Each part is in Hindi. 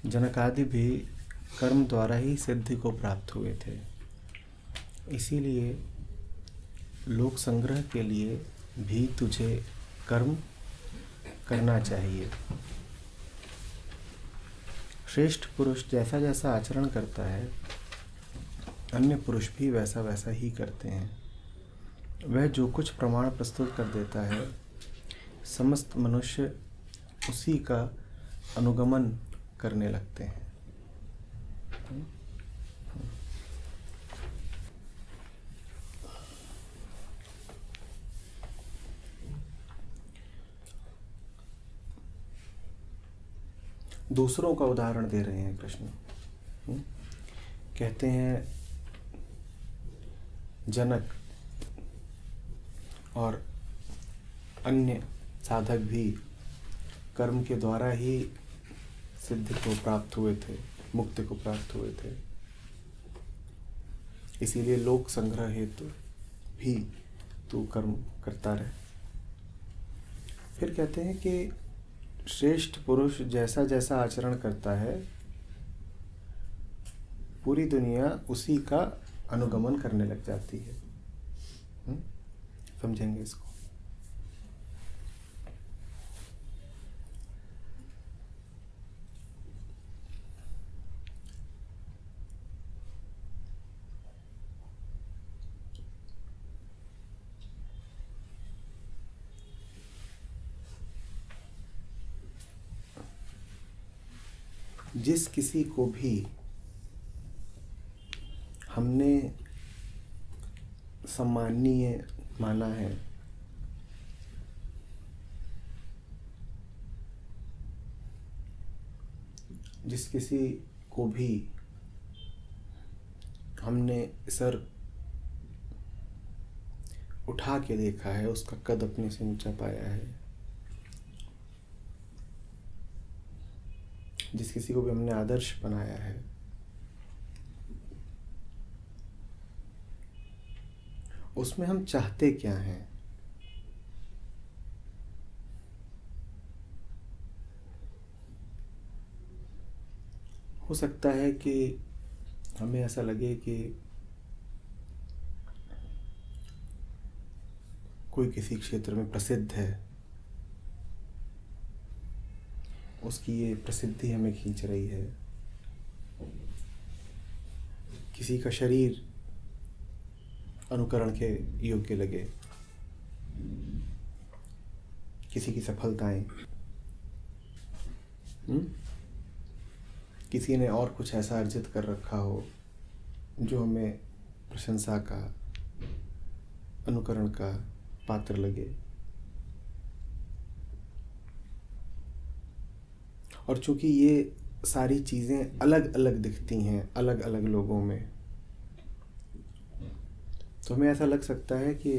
जनकादि भी कर्म द्वारा ही सिद्धि को प्राप्त हुए थे। इसीलिए लोक संग्रह के लिए भी तुझे कर्म करना चाहिए। श्रेष्ठ पुरुष जैसा जैसा आचरण करता है, अन्य पुरुष भी वैसा वैसा ही करते हैं। वह जो कुछ प्रमाण प्रस्तुत कर देता है, समस्त मनुष्य उसी का अनुगमन करने लगते हैं। दूसरों का उदाहरण दे रहे हैं कृष्ण। कहते हैं जनक और अन्य साधक भी कर्म के द्वारा ही सिद्धि को प्राप्त हुए थे, मुक्ति को प्राप्त हुए थे। इसीलिए लोक संग्रह हेतु भी तू कर्म करता रहे। फिर कहते हैं कि श्रेष्ठ पुरुष जैसा जैसा आचरण करता है, पूरी दुनिया उसी का अनुगमन करने लग जाती है। समझेंगे इसको। जिस किसी को भी हमने सम्माननीय माना है, जिस किसी को भी हमने सर उठा के देखा है, उसका कद अपने से ऊंचा पाया है, जिस किसी को भी हमने आदर्श बनाया है, उसमें हम चाहते क्या हैं? हो सकता है कि हमें ऐसा लगे कि कोई किसी क्षेत्र में प्रसिद्ध है, उसकी ये प्रसिद्धि हमें खींच रही है। किसी का शरीर अनुकरण के योग्य लगे, किसी की सफलताएं, किसी ने और कुछ ऐसा अर्जित कर रखा हो जो हमें प्रशंसा का, अनुकरण का पात्र लगे। और चूंकि ये सारी चीज़ें अलग अलग दिखती हैं अलग अलग लोगों में, तो हमें ऐसा लग सकता है कि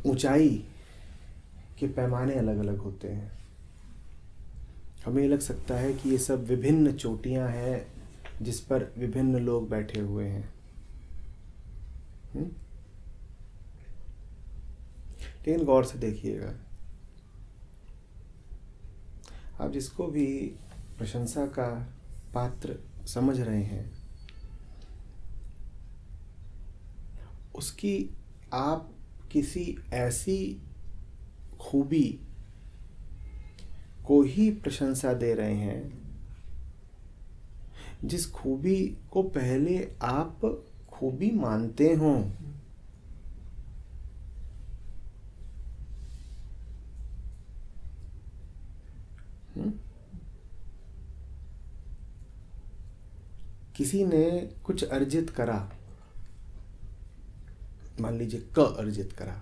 ऊंचाई के पैमाने अलग अलग होते हैं। हमें लग सकता है कि ये सब विभिन्न चोटियां हैं जिस पर विभिन्न लोग बैठे हुए हैं। लेकिन गौर से देखिएगा, आप जिसको भी प्रशंसा का पात्र समझ रहे हैं, उसकी आप किसी ऐसी खूबी को ही प्रशंसा दे रहे हैं जिस खूबी को पहले आप खूबी मानते हों। किसी ने कुछ अर्जित करा, मान लीजिए क अर्जित करा,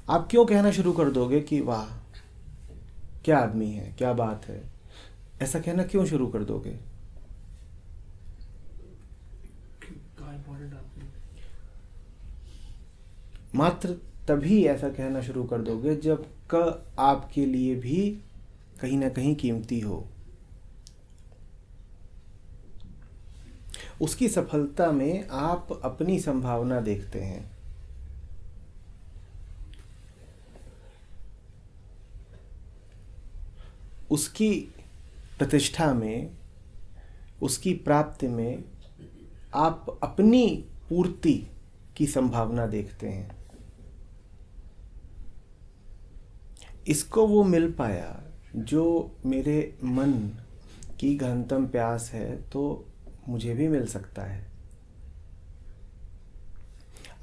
आप क्यों कहना शुरू कर दोगे कि वाह क्या आदमी है, क्या बात है? ऐसा कहना क्यों शुरू कर दोगे? मात्र तभी ऐसा कहना शुरू कर दोगे जब क आपके लिए भी कहीं ना कहीं कीमती हो। उसकी सफलता में आप अपनी संभावना देखते हैं। उसकी प्रतिष्ठा में, उसकी प्राप्ति में आप अपनी पूर्ति की संभावना देखते हैं। इसको वो मिल पाया जो मेरे मन की गहनतम प्यास है, तो मुझे भी मिल सकता है।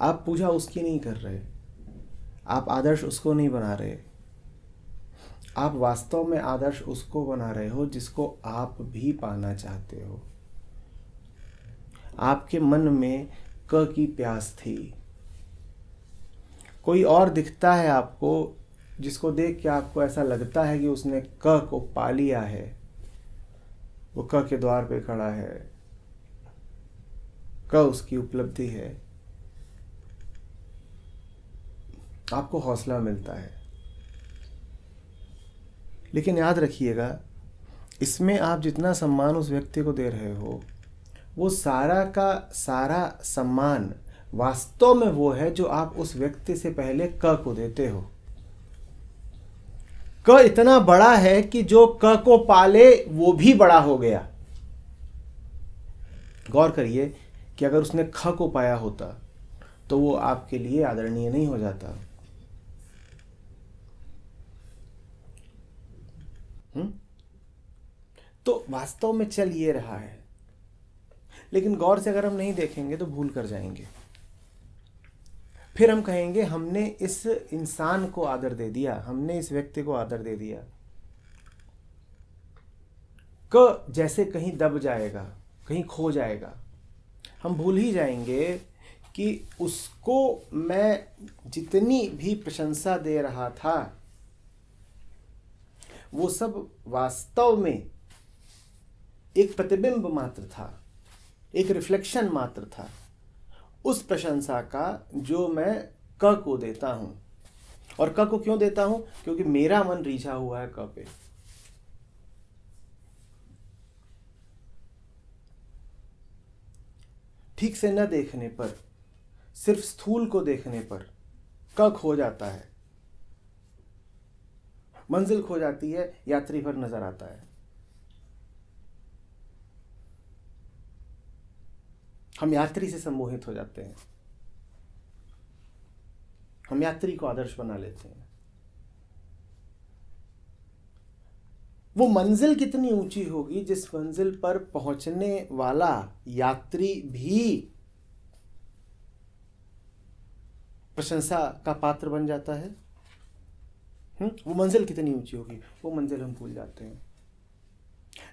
आप पूजा उसकी नहीं कर रहे, आप आदर्श उसको नहीं बना रहे, आप वास्तव में आदर्श उसको बना रहे हो जिसको आप भी पाना चाहते हो। आपके मन में क की प्यास थी। कोई और दिखता है आपको जिसको देख के आपको ऐसा लगता है कि उसने क को पा लिया है, वो क के द्वार पे खड़ा है, क उसकी उपलब्धि है, आपको हौसला मिलता है। लेकिन याद रखिएगा, इसमें आप जितना सम्मान उस व्यक्ति को दे रहे हो, वो सारा का सारा सम्मान वास्तव में वो है जो आप उस व्यक्ति से पहले क को देते हो। क इतना बड़ा है कि जो क को पाले वो भी बड़ा हो गया। गौर करिए कि अगर उसने ख को पाया होता तो वो आपके लिए आदरणीय नहीं हो जाता। तो वास्तव में चल ये रहा है, लेकिन गौर से अगर हम नहीं देखेंगे तो भूल कर जाएंगे। फिर हम कहेंगे हमने इस इंसान को आदर दे दिया, हमने इस व्यक्ति को आदर दे दिया। क जैसे कहीं दब जाएगा, कहीं खो जाएगा। हम भूल ही जाएंगे कि उसको मैं जितनी भी प्रशंसा दे रहा था वो सब वास्तव में एक प्रतिबिंब मात्र था, एक रिफ्लेक्शन मात्र था उस प्रशंसा का जो मैं क को देता हूं। और क को क्यों देता हूं? क्योंकि मेरा मन रीझा हुआ है क पे। ठीक से न देखने पर, सिर्फ स्थूल को देखने पर क खो जाता है, मंजिल खो जाती है, यात्री भर नजर आता है। हम यात्री से सम्मोहित हो जाते हैं, हम यात्री को आदर्श बना लेते हैं। वो मंजिल कितनी ऊंची होगी जिस मंजिल पर पहुंचने वाला यात्री भी प्रशंसा का पात्र बन जाता है। वो मंजिल कितनी ऊंची होगी, वो मंजिल हम भूल जाते हैं।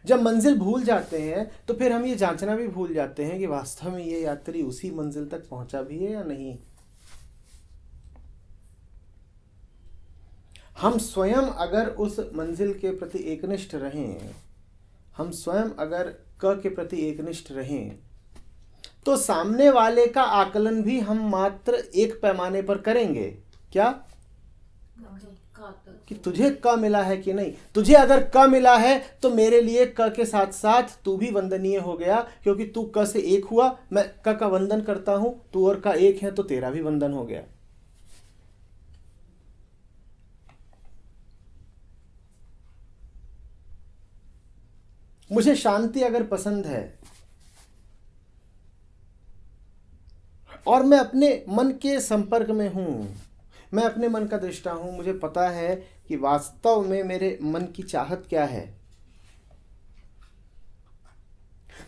जब मंजिल भूल जाते हैं तो फिर हम ये जांचना भी भूल जाते हैं कि वास्तव में ये यात्री उसी मंजिल तक पहुंचा भी है या नहीं। हम स्वयं अगर उस मंजिल के प्रति एकनिष्ठ रहें, हम स्वयं अगर क के प्रति एकनिष्ठ रहें, तो सामने वाले का आकलन भी हम मात्र एक पैमाने पर करेंगे। क्या? कि तुझे क मिला है कि नहीं। तुझे अगर क मिला है तो मेरे लिए क के साथ साथ तू भी वंदनीय हो गया, क्योंकि तू क से एक हुआ, मैं क का वंदन करता हूं, तू और क एक है तो तेरा भी वंदन हो गया। मुझे शांति अगर पसंद है और मैं अपने मन के संपर्क में हूं, मैं अपने मन का दृष्टा हूं, मुझे पता है कि वास्तव में मेरे मन की चाहत क्या है,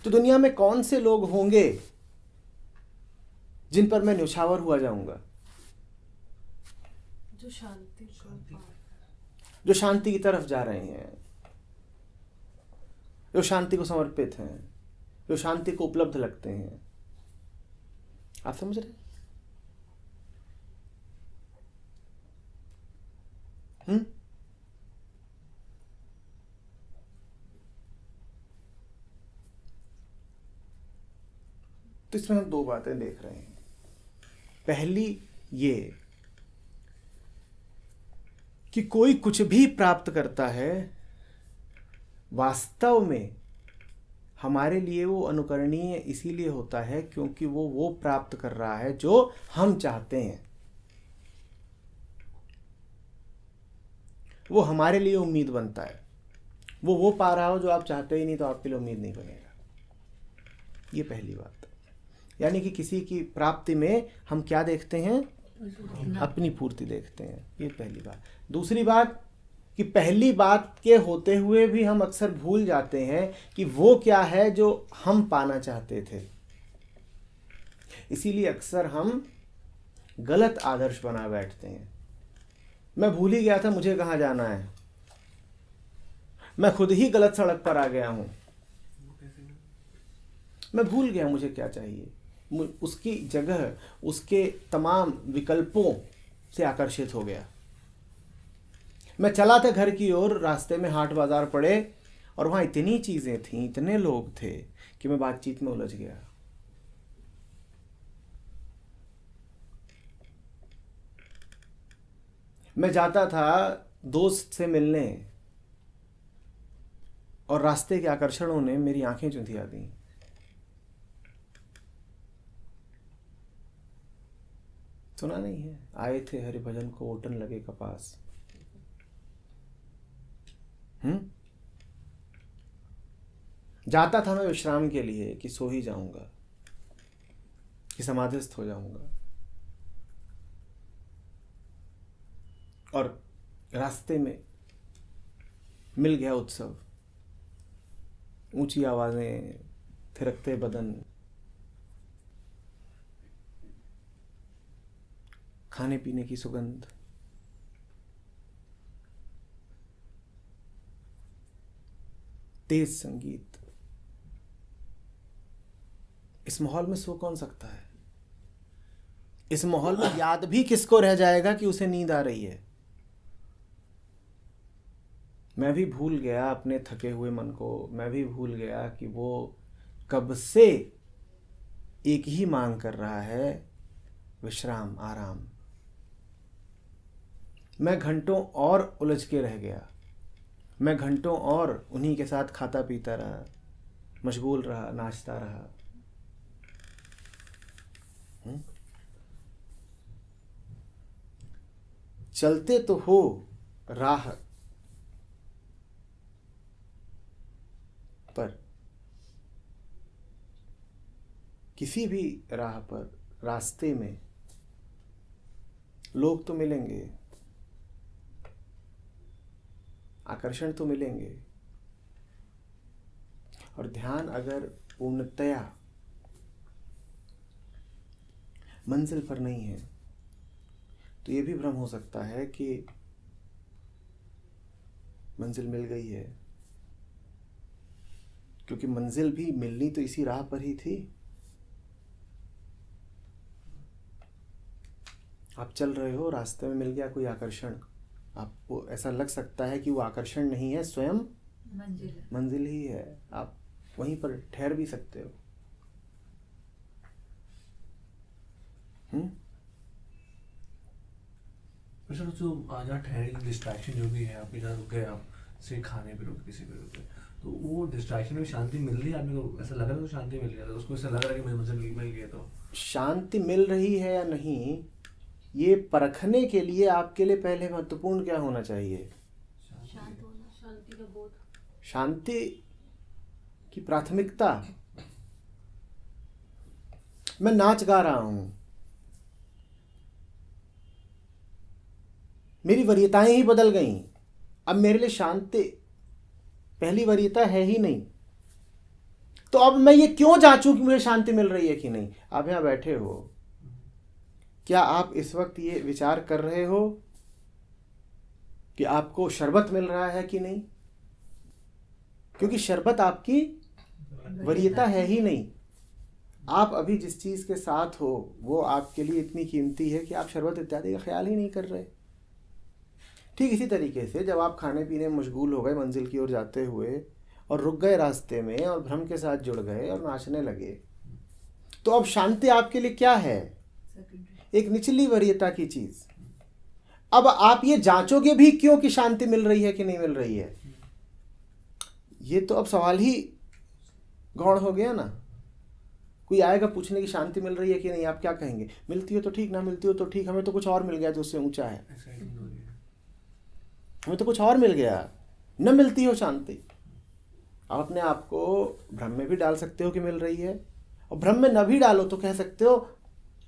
तो दुनिया में कौन से लोग होंगे जिन पर मैं न्यौछावर हुआ जाऊंगा? जो शांति की तरफ जा रहे हैं, जो शांति को समर्पित हैं, जो शांति को उपलब्ध लगते हैं। आप समझ रहे? तो इसमें हम दो बातें देख रहे हैं। पहली ये कि कोई कुछ भी प्राप्त करता है, वास्तव में हमारे लिए वो अनुकरणीय इसीलिए होता है क्योंकि वो प्राप्त कर रहा है जो हम चाहते हैं। वो हमारे लिए उम्मीद बनता है। वो पा रहा हो जो आप चाहते ही नहीं, तो आपके लिए उम्मीद नहीं बनेगा। ये पहली बात। यानी कि किसी की प्राप्ति में हम क्या देखते हैं? अपनी पूर्ति देखते हैं। ये पहली बात। दूसरी बात कि पहली बात के होते हुए भी हम अक्सर भूल जाते हैं कि वो क्या है जो हम पाना चाहते थे। इसीलिए अक्सर हम गलत आदर्श बना बैठते हैं। मैं भूल ही गया था मुझे कहाँ जाना है, मैं खुद ही गलत सड़क पर आ गया हूं, मैं भूल गया मुझे क्या चाहिए। उसकी जगह उसके तमाम विकल्पों से आकर्षित हो गया। मैं चला था घर की ओर, रास्ते में हाट बाजार पड़े और वहां इतनी चीजें थीं, इतने लोग थे कि मैं बातचीत में उलझ गया। मैं जाता था दोस्त से मिलने और रास्ते के आकर्षणों ने मेरी आंखें चुंधिया दी। सुना नहीं है? आए थे हरिभजन को ओटन लगे कपास। जाता था मैं विश्राम के लिए कि सो ही जाऊंगा, कि समाधिस्थ हो जाऊंगा, और रास्ते में मिल गया उत्सव, ऊंची आवाजें, थिरकते बदन, खाने पीने की सुगंध, तेज संगीत। इस माहौल में सो कौन सकता है? इस माहौल में याद भी किसको रह जाएगा कि उसे नींद आ रही है? मैं भी भूल गया अपने थके हुए मन को। मैं भी भूल गया कि वो कब से एक ही मांग कर रहा है, विश्राम, आराम। मैं घंटों और उलझ के रह गया। मैं घंटों और उन्हीं के साथ खाता पीता रहा, मशगूल रहा, नाचता रहा। चलते तो हो राह पर, किसी भी राह पर, रास्ते में लोग तो मिलेंगे, आकर्षण तो मिलेंगे, और ध्यान अगर पूर्णतया मंजिल पर नहीं है तो ये भी भ्रम हो सकता है कि मंजिल मिल गई है, क्योंकि मंजिल भी मिलनी तो इसी राह पर ही थी। आप चल रहे हो, रास्ते में मिल गया कोई आकर्षण, आपको ऐसा लग सकता है कि वो आकर्षण नहीं है, स्वयं मंजिल ही है। आप वहीं पर ठहर भी सकते हो। सर जो जहाँ ठहरे, डिस्ट्रैक्शन जो भी है, आप जहाँ रुक गए, आप से खाने पे रुके, किसी पे रुके, तो वो डिस्ट्रैक्शन में शांति मिल रही है आदमी को? ऐसा लग रहा है तो शांति मिल गया, तो उसको ऐसा लग रहा है कि मुझे मिल गया। तो शांति मिल रही है या नहीं, ये परखने के लिए आपके लिए पहले महत्वपूर्ण क्या होना चाहिए? शांत होना, शांति का बोध, शांति की प्राथमिकता। मैं नाच गा रहा हूं, मेरी वरीयताएं ही बदल गईं। अब मेरे लिए शांति पहली वरीयता है ही नहीं, तो अब मैं ये क्यों जांचूं कि मुझे शांति मिल रही है कि नहीं? आप यहां बैठे हो, क्या आप इस वक्त ये विचार कर रहे हो कि आपको शरबत मिल रहा है कि नहीं? क्योंकि शरबत आपकी वरीयता है ही नहीं। आप अभी जिस चीज के साथ हो वो आपके लिए इतनी कीमती है कि आप शरबत इत्यादि का ख्याल ही नहीं कर रहे। ठीक इसी तरीके से जब आप खाने पीने में मशगूल हो गए मंजिल की ओर जाते हुए, और रुक गए रास्ते में और भ्रम के साथ जुड़ गए और नाचने लगे, तो अब शांति आपके लिए क्या है? एक निचली वरीयता की चीज। अब आप ये जांचोगे भी क्यों कि शांति मिल रही है कि नहीं मिल रही है? ये तो अब सवाल ही गौण हो गया ना। कोई आएगा पूछने की शांति मिल रही है कि नहीं, आप क्या कहेंगे? मिलती हो तो ठीक, ना मिलती हो तो ठीक, हमें तो कुछ और मिल गया जो उससे ऊंचा है, हमें तो कुछ और मिल गया। न मिलती हो शांति। आप अपने आप को भ्रम में भी डाल सकते हो कि मिल रही है, और भ्रम में न भी डालो तो कह सकते हो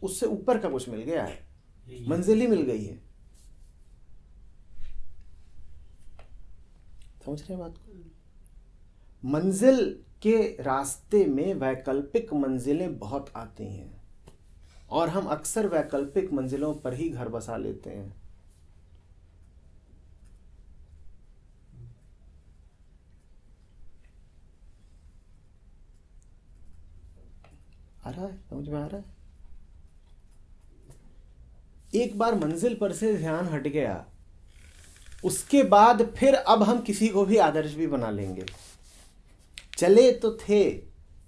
उससे ऊपर का कुछ मिल गया है, मंजिल ही मिल गई है। समझ रहे हैं बात को? मंजिल के रास्ते में वैकल्पिक मंजिलें बहुत आती हैं, और हम अक्सर वैकल्पिक मंजिलों पर ही घर बसा लेते हैं। आ रहा है? समझ में आ रहा है? एक बार मंजिल पर से ध्यान हट गया, उसके बाद फिर अब हम किसी को भी आदर्श भी बना लेंगे। चले तो थे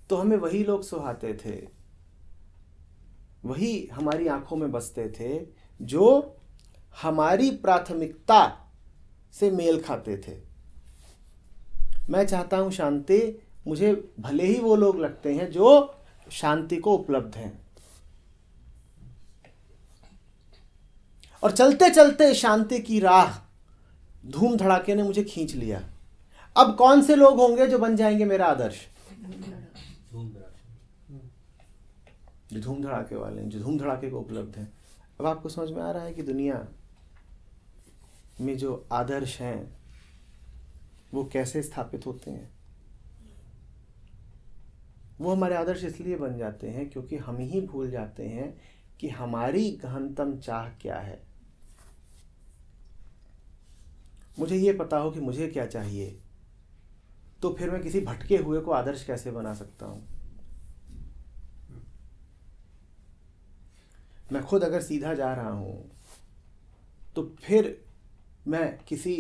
तो हमें वही लोग सुहाते थे, वही हमारी आंखों में बसते थे जो हमारी प्राथमिकता से मेल खाते थे। मैं चाहता हूं शांति, मुझे भले ही वो लोग लगते हैं जो शांति को उपलब्ध हैं, और चलते चलते शांति की राह धूम धड़ाके ने मुझे खींच लिया। अब कौन से लोग होंगे जो बन जाएंगे मेरा आदर्श? जो धूम धड़ाके वाले हैं, जो धूम धड़ाके को उपलब्ध हैं। अब आपको समझ में आ रहा है कि दुनिया में जो आदर्श हैं वो कैसे स्थापित होते हैं? वो हमारे आदर्श इसलिए बन जाते हैं क्योंकि हम ही भूल जाते हैं कि हमारी गहनतम चाह क्या है। मुझे ये पता हो कि मुझे क्या चाहिए, तो फिर मैं किसी भटके हुए को आदर्श कैसे बना सकता हूं? मैं खुद अगर सीधा जा रहा हूं तो फिर मैं किसी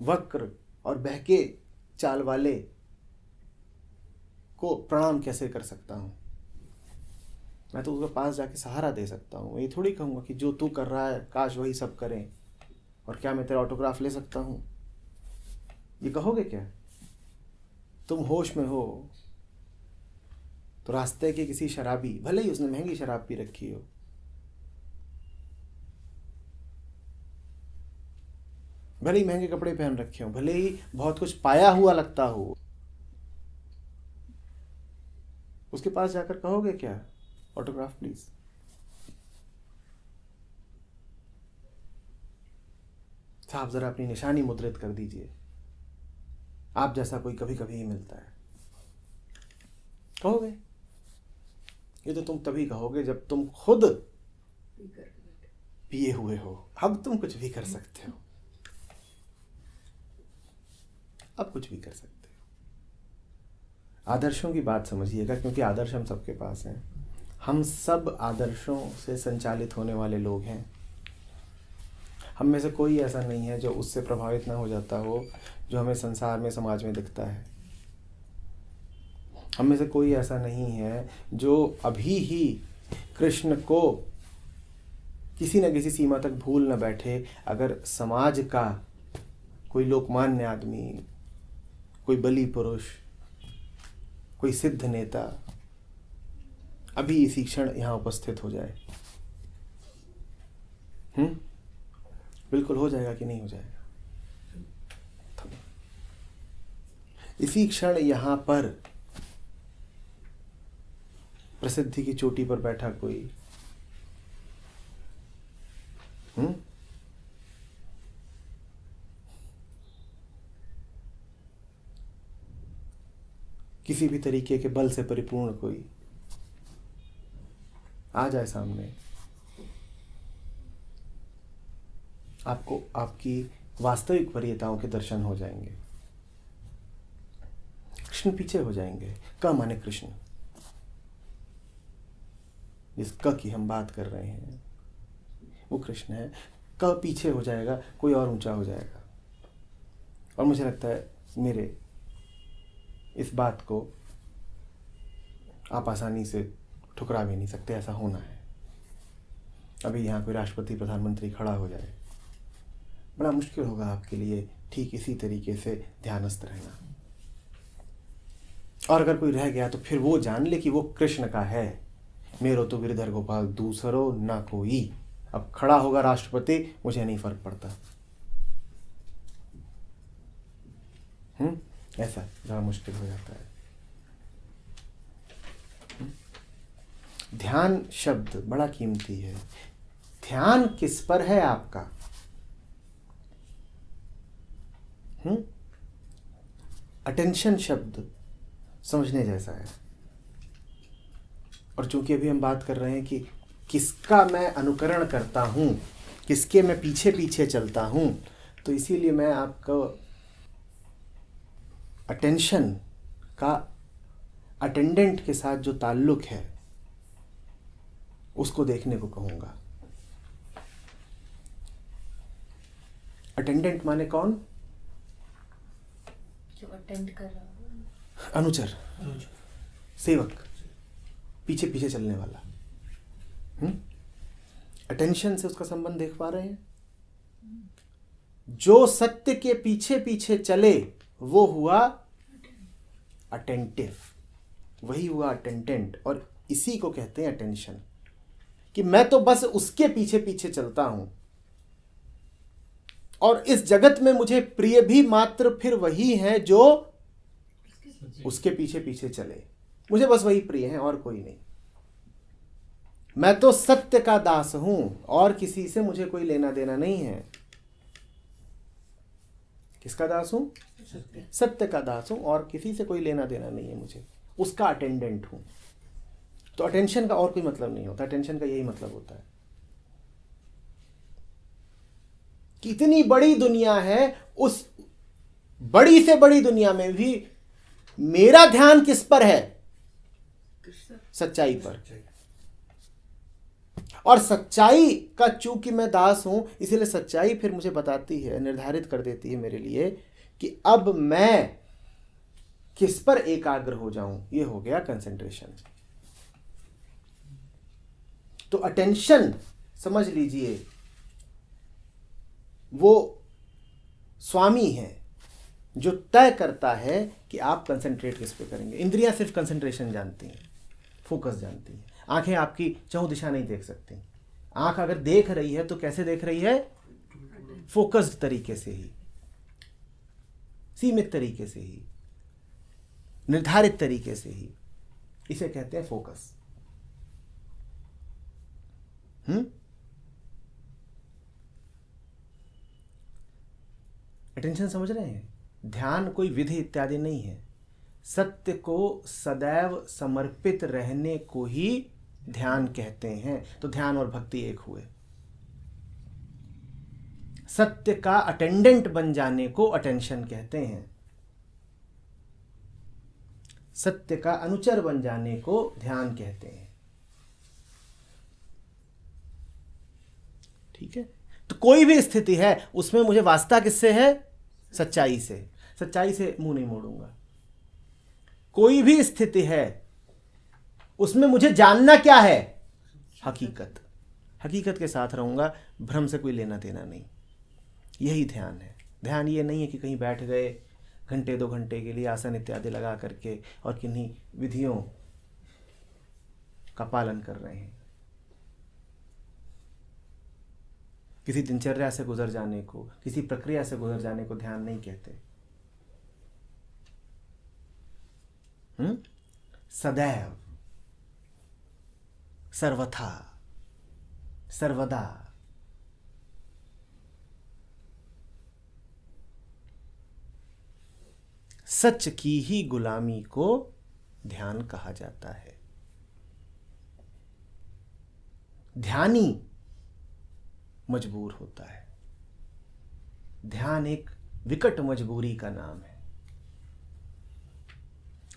वक्र और बहके चाल वाले को प्रणाम कैसे कर सकता हूं? मैं तो उसके पास जाके सहारा दे सकता हूं। ये थोड़ी कहूंगा कि जो तू कर रहा है काश वही सब करें, और क्या मैं तेरा ऑटोग्राफ ले सकता हूं? ये कहोगे क्या? तुम होश में हो तो रास्ते के किसी शराबी, भले ही उसने महंगी शराब पी रखी हो, भले ही महंगे कपड़े पहन रखे हो, भले ही बहुत कुछ पाया हुआ लगता हो, उसके पास जाकर कहोगे क्या ऑटोग्राफ प्लीज? साहब जरा अपनी निशानी मुद्रित कर दीजिए, आप जैसा कोई कभी कभी ही मिलता है। कहोगे? ये तो तुम तभी कहोगे जब तुम खुद पिए हुए हो। अब तुम कुछ भी कर सकते हो, अब कुछ भी कर सकते हो। आदर्शों की बात समझिएगा, क्योंकि आदर्श हम सबके पास हैं। हम सब आदर्शों से संचालित होने वाले लोग हैं। हम में से कोई ऐसा नहीं है जो उससे प्रभावित ना हो जाता हो जो हमें संसार में, समाज में दिखता है। हम में से कोई ऐसा नहीं है जो अभी ही कृष्ण को किसी न किसी सीमा तक भूल न बैठे। अगर समाज का कोई लोकमान्य आदमी, कोई बली पुरुष, कोई सिद्ध नेता अभी इसी क्षण यहाँ उपस्थित हो जाए, बिल्कुल हो जाएगा कि नहीं हो जाएगा? इसी क्षण यहाँ पर प्रसिद्धि की चोटी पर बैठा कोई किसी भी तरीके के बल से परिपूर्ण कोई आ जाए सामने, आपको आपकी वास्तविक वरीयताओं के दर्शन हो जाएंगे। कृष्ण पीछे हो जाएंगे। क माने कृष्ण, जिस क की हम बात कर रहे हैं वो कृष्ण है। क पीछे हो जाएगा, कोई और ऊंचा हो जाएगा। और मुझे लगता है मेरे इस बात को आप आसानी से ठुकरा भी नहीं सकते, ऐसा होना है। अभी यहाँ कोई राष्ट्रपति, प्रधानमंत्री खड़ा हो जाए, बड़ा मुश्किल होगा आपके लिए ठीक इसी तरीके से ध्यानस्थ रहना। और अगर कोई रह गया तो फिर वो जान ले कि वो कृष्ण का है। मेरो तो गिरधर गोपाल दूसरो ना कोई। अब खड़ा होगा राष्ट्रपति, मुझे नहीं फर्क पड़ता। ऐसा ज़्यादा मुश्किल हो जाता है। ध्यान शब्द बड़ा कीमती है। ध्यान किस पर है आपका? अटेंशन शब्द समझने जैसा है। और चूंकि अभी हम बात कर रहे हैं कि किसका मैं अनुकरण करता हूं, किसके मैं पीछे पीछे चलता हूं, तो इसीलिए मैं आपको अटेंशन का अटेंडेंट के साथ जो ताल्लुक है उसको देखने को कहूंगा। अटेंडेंट माने कौन? जो अटेंड कर रहा हो। अनुचर, सेवक, पीछे पीछे चलने वाला। अटेंशन से उसका संबंध देख पा रहे हैं? जो सत्य के पीछे पीछे चले वो हुआ अटेंटिव, वही हुआ अटेंडेंट। और इसी को कहते हैं अटेंशन, कि मैं तो बस उसके पीछे पीछे चलता हूं और इस जगत में मुझे प्रिय भी मात्र फिर वही है जो उसके पीछे पीछे चले। मुझे बस वही प्रिय है और कोई नहीं। मैं तो सत्य का दास हूं और किसी से मुझे कोई लेना देना नहीं है। किसका दास हूं? सत्य का दास हूं और किसी से कोई लेना देना नहीं है मुझे, उसका अटेंडेंट हूं। तो अटेंशन का और कोई मतलब नहीं होता, अटेंशन का यही मतलब होता है। कितनी बड़ी दुनिया है, उस बड़ी से बड़ी दुनिया में भी मेरा ध्यान किस पर है? सच्चाई पर। और सच्चाई का चूंकि मैं दास हूं, इसीलिए सच्चाई फिर मुझे बताती है, निर्धारित कर देती है मेरे लिए कि अब मैं किस पर एकाग्र हो जाऊं। ये हो गया कंसंट्रेशन। तो अटेंशन समझ लीजिए वो स्वामी है जो तय करता है कि आप कंसंट्रेट किस पे करेंगे। इंद्रियां सिर्फ कंसंट्रेशन जानती हैं, फोकस जानती हैं। आंखें आपकी चहुं दिशा नहीं देख सकती। आंख अगर देख रही है तो कैसे देख रही है? फोकस्ड तरीके से ही, सीमित तरीके से ही, निर्धारित तरीके से ही। इसे कहते हैं फोकस। अटेंशन समझ रहे हैं? ध्यान कोई विधि इत्यादि नहीं है। सत्य को सदैव समर्पित रहने को ही ध्यान कहते हैं। तो ध्यान और भक्ति एक हुए। सत्य का अटेंडेंट बन जाने को अटेंशन कहते हैं। सत्य का अनुचर बन जाने को ध्यान कहते हैं। ठीक है? तो कोई भी स्थिति है उसमें मुझे वास्ता किससे है? सच्चाई से। सच्चाई से मुंह नहीं मोड़ूंगा। कोई भी स्थिति है उसमें मुझे जानना क्या है? हकीकत। हकीकत के साथ रहूंगा, भ्रम से कोई लेना देना नहीं। यही ध्यान है। ध्यान ये नहीं है कि कहीं बैठ गए घंटे 2 घंटे के लिए आसन इत्यादि लगा करके और किन्हीं विधियों का पालन कर रहे हैं। किसी दिनचर्या से गुजर जाने को, किसी प्रक्रिया से गुजर जाने को ध्यान नहीं कहते। सदैव, सर्वथा, सर्वदा, सच की ही गुलामी को ध्यान कहा जाता है। ध्यानी मजबूर होता है। ध्यान एक विकट मजबूरी का नाम है।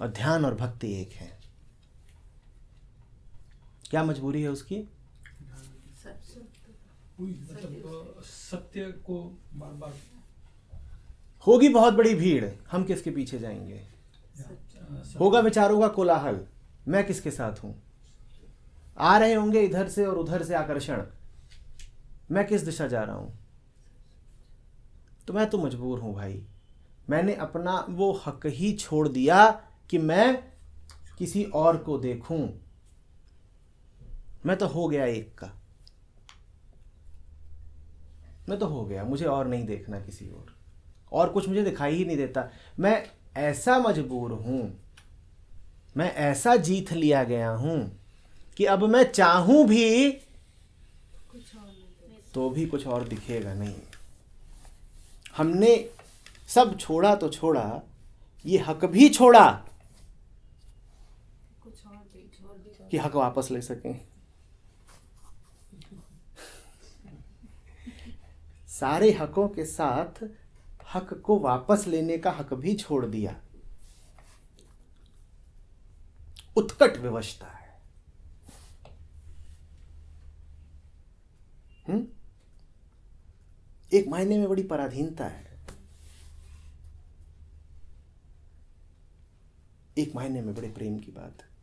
और ध्यान और भक्ति एक है। क्या मजबूरी है उसकी? मतलब सत्य को बार बार। होगी बहुत बड़ी भीड़, हम किसके पीछे जाएंगे? होगा विचारों का कोलाहल, मैं किसके साथ हूं? आ रहे होंगे इधर से और उधर से आकर्षण, मैं किस दिशा जा रहा हूं? तो मैं तो मजबूर हूं भाई। मैंने अपना वो हक ही छोड़ दिया कि मैं किसी और को देखूं। मैं तो हो गया एक का, मैं तो हो गया, मुझे और नहीं देखना किसी और। और कुछ मुझे दिखाई ही नहीं देता। मैं ऐसा मजबूर हूं, मैं ऐसा जीत लिया गया हूं कि अब मैं चाहूं भी कुछ और नहीं। तो भी कुछ और दिखेगा नहीं। हमने सब छोड़ा तो छोड़ा, ये हक भी छोड़ा कुछ और भी कि हक वापस ले सकें। सारे हकों के साथ हक को वापस लेने का हक भी छोड़ दिया। उत्कट विवशता है। एक मायने में बड़ी पराधीनता है, एक मायने में बड़े प्रेम की बात है।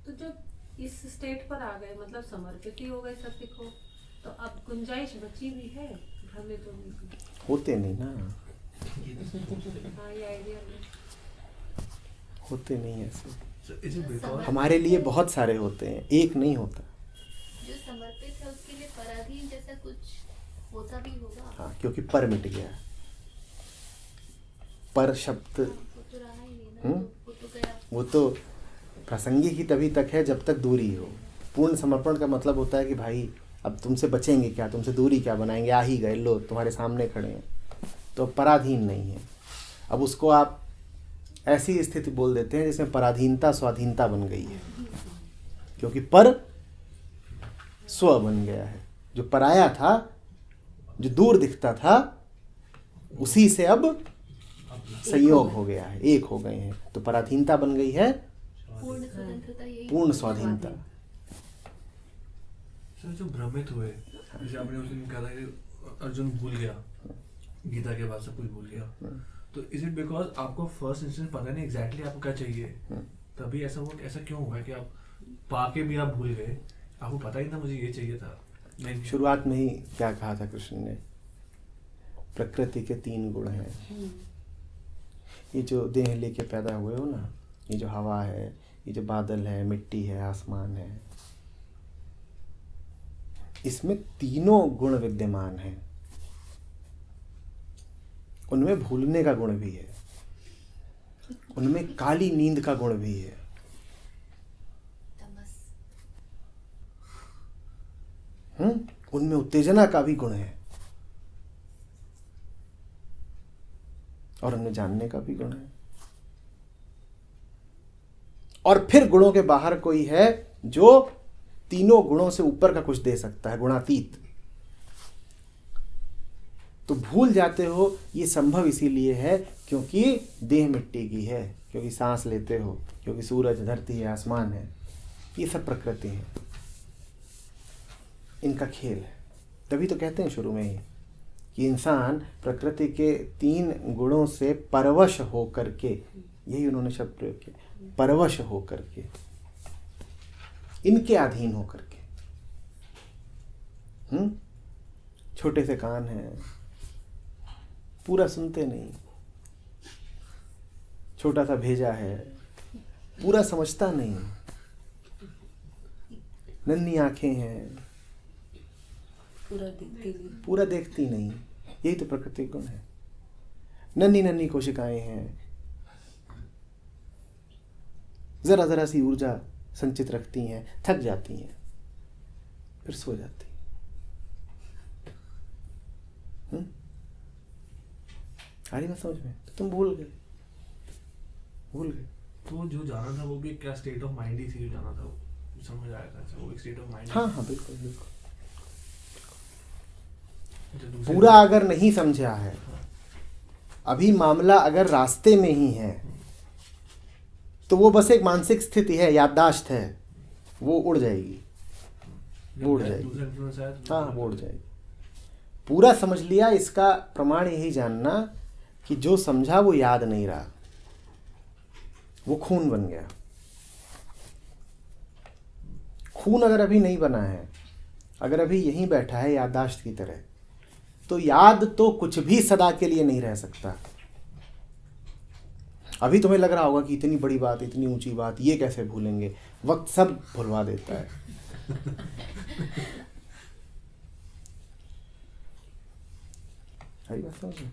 तो जब इस स्टेट पर आ गए, मतलब समर्पित ही हो गए सत्य को, तो अब गुंजाइश बची भी है भ्रमित होने की? होते नहीं ना, हाँ, ये आइडिया नहीं। होते नहीं ऐसे। So, is it because हमारे लिए बहुत सारे होते हैं, एक नहीं होता। जो समर्पित है उसके लिए पराधीन जैसा कुछ होता भी होगा। हाँ, क्योंकि पर मिट गया। पर शब्द वो तो रहा ही नहीं ना, वो तो गया। वो तो प्रासंगिक ही तभी तक है जब तक दूरी हो। पूर्ण समर्पण का मतलब होता है कि भाई अब तुमसे बचेंगे क्या, तुमसे दूरी क्या बनाएंगे, आ ही गए, लो तुम्हारे सामने खड़े हैं, तो पराधीन नहीं है। अब उसको आप ऐसी स्थिति बोल देते हैं जिसमें पराधीनता स्वाधीनता बन गई है, क्योंकि पर स्व बन गया है। जो पराया था, जो दूर दिखता था, उसी से अब संयोग हो गया है, एक हो गए हैं, तो पराधीनता बन गई है पूर्ण स्वतंत्रता, यही पूर्ण स्वाधीनता। सर जो भ्रमित हुए, जैसे आपने उस दिन कहा था कि अर्जुन भूल गया, गीता के बाद सब कुछ भूल गया, तो इज इट बिकॉज आपको फर्स्ट इंस्टेंस पता नहीं एग्जैक्टली आपको क्या चाहिए, तभी ऐसा हुआ? ऐसा क्यों हुआ कि आप पाके भी आप भूल गए? आपको पता ही था मुझे ये चाहिए था। नहीं, शुरुआत में ही क्या कहा था कृष्ण ने? प्रकृति के 3 गुण हैं। ये जो देह लेके पैदा हुए हो ना, ये जो हवा है, ये जो बादल है, मिट्टी है, आसमान है, इसमें तीनों गुण विद्यमान हैं। उनमें भूलने का गुण भी है, उनमें काली नींद का गुण भी है, तमस। उनमें उत्तेजना का भी गुण है, और उनमें जानने का भी गुण है। और फिर गुणों के बाहर कोई है जो तीनों गुणों से ऊपर का कुछ दे सकता है, गुणातीत। तो भूल जाते हो, ये संभव इसीलिए है क्योंकि देह मिट्टी की है, क्योंकि सांस लेते हो, क्योंकि सूरज, धरती है, आसमान है, ये सब प्रकृति है, इनका खेल है। तभी तो कहते हैं शुरू में ही कि इंसान प्रकृति के 3 गुणों से परवश हो करके, यही उन्होंने शब्द प्रयोग किया, परवश हो करके, इनके अधीन हो करके। छोटे से कान हैं, पूरा सुनते नहीं, छोटा सा भेजा है, पूरा समझता नहीं, नन्ही आंखें हैं, पूरा देखती नहीं। यही तो प्रकृति गुण है। नन्ही नन्ही कोशिकाएं हैं, जरा जरा सी ऊर्जा संचित रखती हैं, थक जाती हैं, फिर सो जाती हैं। आ रही बात समझ में? तो तुम भूल गए। तो जो जाना था वो भी क्या स्टेट ऑफ माइंड ही थी, जो जाना था वो समझ आया था। अच्छा, वो एक स्टेट ऑफ माइंड। हाँ हाँ, बिल्कुल बिल्कुल। पूरा अगर नहीं समझा है, अभी मामला अगर रास्ते में ही है, तो वो बस एक मानसिक स्थिति है, याददाश्त है, वो उड़ जाएगी, वो उड़ जाएगी। हाँ, वो उड़ जाएगी। पूरा समझ लिया, इसका प्रमाण यही जानना कि जो समझा वो याद नहीं रहा, वो खून बन गया। खून अगर अभी नहीं बना है, अगर अभी यहीं बैठा है याददाश्त की तरह, तो याद तो कुछ भी सदा के लिए नहीं रह सकता। अभी तुम्हें लग रहा होगा कि इतनी बड़ी बात, इतनी ऊंची बात, ये कैसे भूलेंगे? वक्त सब भुलवा देता है। हरी बात समझ में?